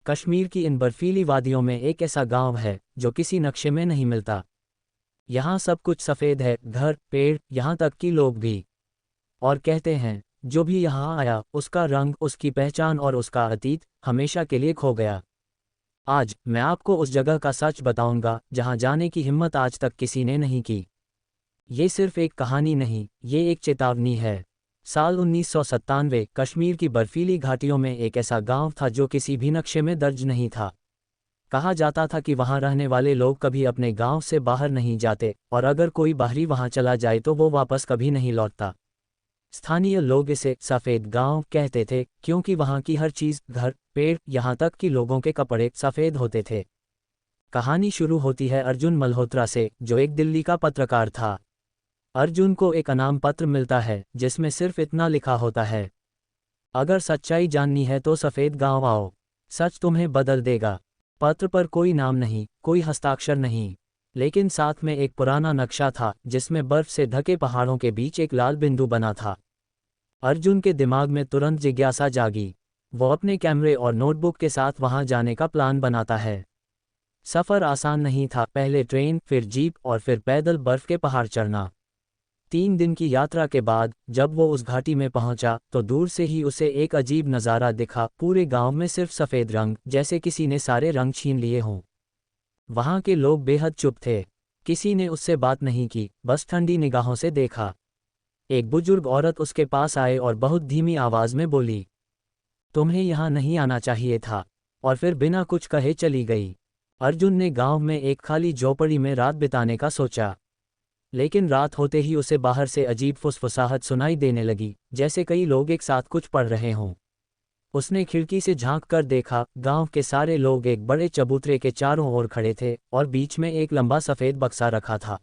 कश्मीर की इन बर्फीली वादियों में एक ऐसा गांव है जो किसी नक्शे में नहीं मिलता। यहाँ सब कुछ सफ़ेद है, घर, पेड़, यहाँ तक कि लोग भी। और कहते हैं जो भी यहाँ आया उसका रंग, उसकी पहचान और उसका अतीत हमेशा के लिए खो गया। आज मैं आपको उस जगह का सच बताऊंगा जहाँ जाने की हिम्मत आज तक किसी ने नहीं की। ये सिर्फ एक कहानी नहीं, ये एक चेतावनी है। साल 1997 कश्मीर की बर्फीली घाटियों में एक ऐसा गांव था जो किसी भी नक्शे में दर्ज नहीं था। कहा जाता था कि वहां रहने वाले लोग कभी अपने गांव से बाहर नहीं जाते और अगर कोई बाहरी वहां चला जाए तो वो वापस कभी नहीं लौटता। स्थानीय लोग इसे सफ़ेद गांव कहते थे क्योंकि वहां की हर चीज़, घर, पेड़, यहाँ तक कि लोगों के कपड़े सफ़ेद होते थे। कहानी शुरू होती है अर्जुन मल्होत्रा से, जो एक दिल्ली का पत्रकार था। अर्जुन को एक अनाम पत्र मिलता है जिसमें सिर्फ इतना लिखा होता है, अगर सच्चाई जाननी है तो सफ़ेद गांव आओ, सच तुम्हें बदल देगा। पत्र पर कोई नाम नहीं, कोई हस्ताक्षर नहीं, लेकिन साथ में एक पुराना नक्शा था जिसमें बर्फ से ढके पहाड़ों के बीच एक लाल बिंदु बना था। अर्जुन के दिमाग में तुरंत जिज्ञासा जागी। वो अपने कैमरे और नोटबुक के साथ वहां जाने का प्लान बनाता है। सफ़र आसान नहीं था, पहले ट्रेन, फिर जीप और फिर पैदल बर्फ के पहाड़ चढ़ना। 3 दिन की यात्रा के बाद जब वो उस घाटी में पहुंचा तो दूर से ही उसे एक अजीब नज़ारा दिखा। पूरे गांव में सिर्फ सफ़ेद रंग, जैसे किसी ने सारे रंग छीन लिए हों। वहां के लोग बेहद चुप थे, किसी ने उससे बात नहीं की, बस ठंडी निगाहों से देखा। एक बुजुर्ग औरत उसके पास आए और बहुत धीमी आवाज़ में बोली, तुम्हें यहाँ नहीं आना चाहिए था, और फिर बिना कुछ कहे चली गई। अर्जुन ने गांव में एक खाली झोपड़ी में रात बिताने का सोचा, लेकिन रात होते ही उसे बाहर से अजीब फुसफुसाहट सुनाई देने लगी, जैसे कई लोग एक साथ कुछ पढ़ रहे हों। उसने खिड़की से झांक कर देखा, गांव के सारे लोग एक बड़े चबूतरे के चारों ओर खड़े थे और बीच में एक लंबा सफ़ेद बक्सा रखा था।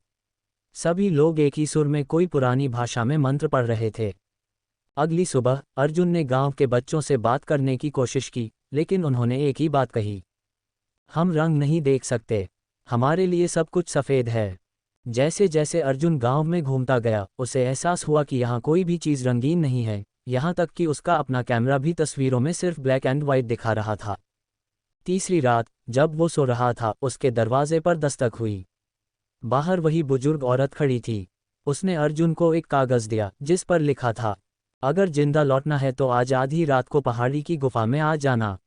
सभी लोग एक ही सुर में कोई पुरानी भाषा में मंत्र पढ़ रहे थे। अगली सुबह अर्जुन ने गांव के बच्चों से बात करने की कोशिश की, लेकिन उन्होंने एक ही बात कही, हम रंग नहीं देख सकते, हमारे लिए सब कुछ सफ़ेद है। जैसे जैसे अर्जुन गांव में घूमता गया उसे एहसास हुआ कि यहाँ कोई भी चीज़ रंगीन नहीं है, यहाँ तक कि उसका अपना कैमरा भी तस्वीरों में सिर्फ ब्लैक एंड वाइट दिखा रहा था। तीसरी रात जब वो सो रहा था उसके दरवाजे पर दस्तक हुई। बाहर वही बुजुर्ग औरत खड़ी थी। उसने अर्जुन को एक कागज़ दिया जिस पर लिखा था, अगर जिंदा लौटना है तो आज आधी रात को पहाड़ी की गुफा में आ जाना।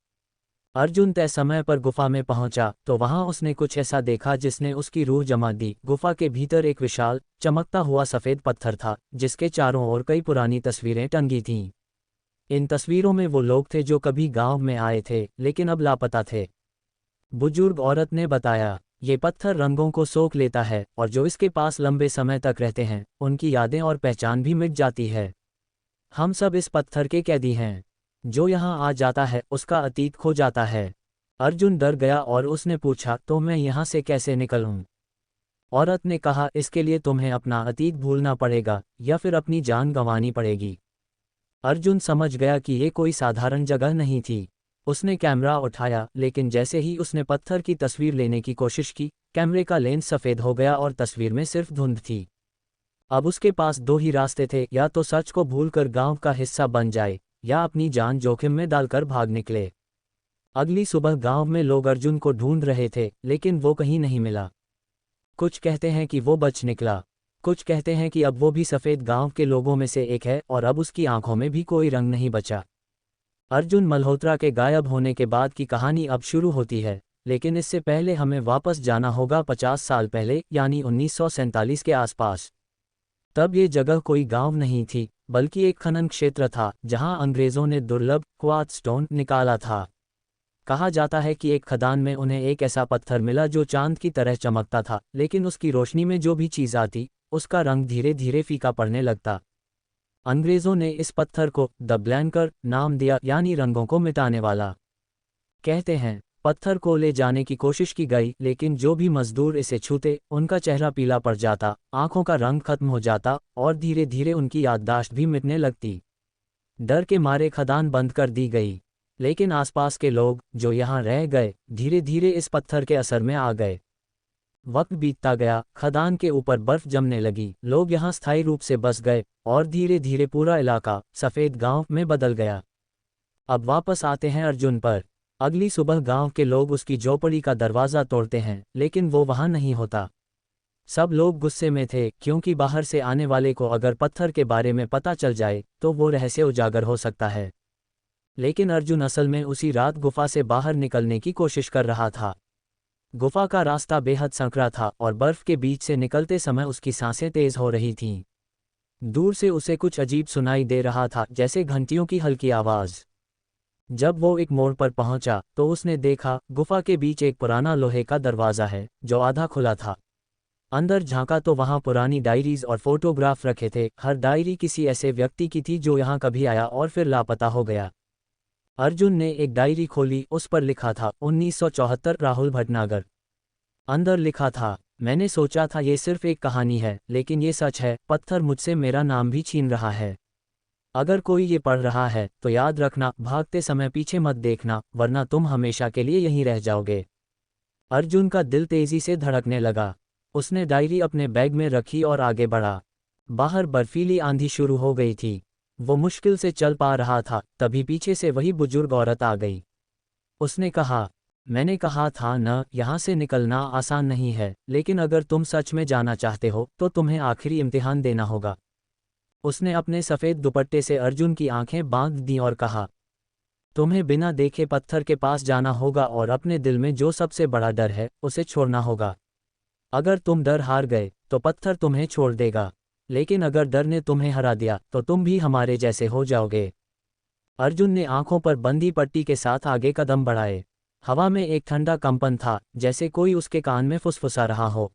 अर्जुन तय समय पर गुफा में पहुंचा तो वहां उसने कुछ ऐसा देखा जिसने उसकी रूह जमा दी। गुफा के भीतर एक विशाल चमकता हुआ सफ़ेद पत्थर था जिसके चारों ओर कई पुरानी तस्वीरें टंगी थीं। इन तस्वीरों में वो लोग थे जो कभी गांव में आए थे लेकिन अब लापता थे। बुजुर्ग औरत ने बताया, ये पत्थर रंगों को सोख लेता है और जो इसके पास लंबे समय तक रहते हैं उनकी यादें और पहचान भी मिट जाती है। हम सब इस पत्थर के कैदी हैं, जो यहाँ आ जाता है उसका अतीत खो जाता है। अर्जुन डर गया और उसने पूछा, तो मैं यहाँ से कैसे निकलूँ? औरत ने कहा, इसके लिए तुम्हें अपना अतीत भूलना पड़ेगा या फिर अपनी जान गंवानी पड़ेगी। अर्जुन समझ गया कि ये कोई साधारण जगह नहीं थी। उसने कैमरा उठाया, लेकिन जैसे ही उसने पत्थर की तस्वीर लेने की कोशिश की, कैमरे का लेंस सफ़ेद हो गया और तस्वीर में सिर्फ धुंध थी। अब उसके पास दो ही रास्ते थे, या तो सच को भूलकर गांव का हिस्सा बन जाए या अपनी जान जोखिम में डालकर भाग निकले। अगली सुबह गांव में लोग अर्जुन को ढूंढ रहे थे लेकिन वो कहीं नहीं मिला। कुछ कहते हैं कि वो बच निकला, कुछ कहते हैं कि अब वो भी सफ़ेद गांव के लोगों में से एक है और अब उसकी आंखों में भी कोई रंग नहीं बचा। अर्जुन मल्होत्रा के गायब होने के बाद की कहानी अब शुरू होती है, लेकिन इससे पहले हमें वापस जाना होगा 50 साल पहले, यानी 1947 के आसपास। तब ये जगह कोई गांव नहीं थी बल्कि एक खनन क्षेत्र था जहां अंग्रेज़ों ने दुर्लभ क्वार्ट्ज स्टोन निकाला था। कहा जाता है कि एक खदान में उन्हें एक ऐसा पत्थर मिला जो चांद की तरह चमकता था, लेकिन उसकी रोशनी में जो भी चीज़ आती उसका रंग धीरे धीरे फीका पड़ने लगता। अंग्रेज़ों ने इस पत्थर को द ब्लैंकर नाम दिया, यानी रंगों को मिटाने वाला। कहते हैं पत्थर को ले जाने की कोशिश की गई, लेकिन जो भी मजदूर इसे छूते उनका चेहरा पीला पड़ जाता, आंखों का रंग खत्म हो जाता और धीरे धीरे उनकी याददाश्त भी मिटने लगती। डर के मारे खदान बंद कर दी गई, लेकिन आसपास के लोग जो यहाँ रह गए धीरे धीरे इस पत्थर के असर में आ गए। वक्त बीतता गया, खदान के ऊपर बर्फ जमने लगी, लोग यहाँ स्थायी रूप से बस गए और धीरे धीरे पूरा इलाका सफ़ेद गांव में बदल गया। अब वापस आते हैं अर्जुन पर। अगली सुबह गांव के लोग उसकी झोपड़ी का दरवाज़ा तोड़ते हैं, लेकिन वो वहां नहीं होता। सब लोग गुस्से में थे, क्योंकि बाहर से आने वाले को अगर पत्थर के बारे में पता चल जाए तो वो रहस्य उजागर हो सकता है। लेकिन अर्जुन असल में उसी रात गुफा से बाहर निकलने की कोशिश कर रहा था। गुफा का रास्ता बेहद संकरा था और बर्फ के बीच से निकलते समय उसकी सांसें तेज हो रही थीं। दूर से उसे कुछ अजीब सुनाई दे रहा था, जैसे घंटियों की हल्की आवाज़। जब वो एक मोड़ पर पहुंचा तो उसने देखा गुफा के बीच एक पुराना लोहे का दरवाज़ा है जो आधा खुला था। अंदर झांका तो वहां पुरानी डायरीज और फोटोग्राफ रखे थे। हर डायरी किसी ऐसे व्यक्ति की थी जो यहां कभी आया और फिर लापता हो गया। अर्जुन ने एक डायरी खोली, उस पर लिखा था 1974 राहुल भटनागर। अंदर लिखा था, मैंने सोचा था ये सिर्फ एक कहानी है, लेकिन ये सच है। पत्थर मुझसे मेरा नाम भी छीन रहा है। अगर कोई ये पढ़ रहा है तो याद रखना, भागते समय पीछे मत देखना, वरना तुम हमेशा के लिए यहीं रह जाओगे। अर्जुन का दिल तेजी से धड़कने लगा। उसने डायरी अपने बैग में रखी और आगे बढ़ा। बाहर बर्फीली आंधी शुरू हो गई थी। वो मुश्किल से चल पा रहा था, तभी पीछे से वही बुजुर्ग औरत आ गई। उसने कहा, मैंने कहा था न, यहाँ से निकलना आसान नहीं है, लेकिन अगर तुम सच में जाना चाहते हो तो तुम्हें आखिरी इम्तिहान देना होगा। उसने अपने सफ़ेद दुपट्टे से अर्जुन की आंखें बांध दी और कहा, तुम्हें बिना देखे पत्थर के पास जाना होगा और अपने दिल में जो सबसे बड़ा डर है उसे छोड़ना होगा। अगर तुम डर हार गए तो पत्थर तुम्हें छोड़ देगा, लेकिन अगर डर ने तुम्हें हरा दिया तो तुम भी हमारे जैसे हो जाओगे। अर्जुन ने आंखों पर बंधी पट्टी के साथ आगे कदम बढ़ाए। हवा में एक ठंडा कंपन था, जैसे कोई उसके कान में फुसफुसा रहा हो।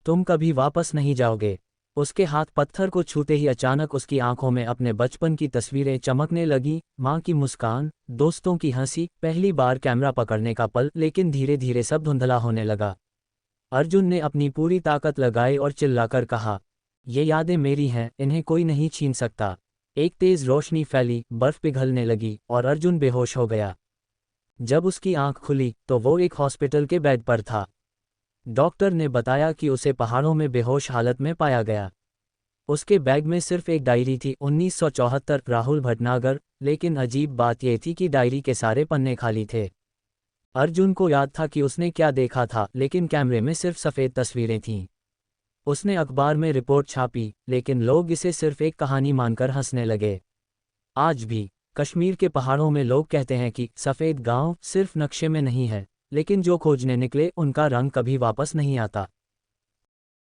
तुम कभी वापस नहीं जाओगे। उसके हाथ पत्थर को छूते ही अचानक उसकी आंखों में अपने बचपन की तस्वीरें चमकने लगीं, माँ की मुस्कान, दोस्तों की हंसी, पहली बार कैमरा पकड़ने का पल। लेकिन धीरे धीरे सब धुंधला होने लगा। अर्जुन ने अपनी पूरी ताकत लगाई और चिल्लाकर कहा, ये यादें मेरी हैं, इन्हें कोई नहीं छीन सकता। एक तेज रोशनी फैली, बर्फ पिघलने लगी और अर्जुन बेहोश हो गया। जब उसकी आंख खुली तो वो एक हॉस्पिटल के बेड पर था। डॉक्टर ने बताया कि उसे पहाड़ों में बेहोश हालत में पाया गया। उसके बैग में सिर्फ एक डायरी थी, 1974 राहुल भटनागर। लेकिन अजीब बात यह थी कि डायरी के सारे पन्ने खाली थे। अर्जुन को याद था कि उसने क्या देखा था, लेकिन कैमरे में सिर्फ सफ़ेद तस्वीरें थीं। उसने अखबार में रिपोर्ट छापी, लेकिन लोग इसे सिर्फ एक कहानी मानकर हंसने लगे। आज भी कश्मीर के पहाड़ों में लोग कहते हैं कि सफ़ेद गांव सिर्फ नक्शे में नहीं है, लेकिन जो खोजने निकले उनका रंग कभी वापस नहीं आता।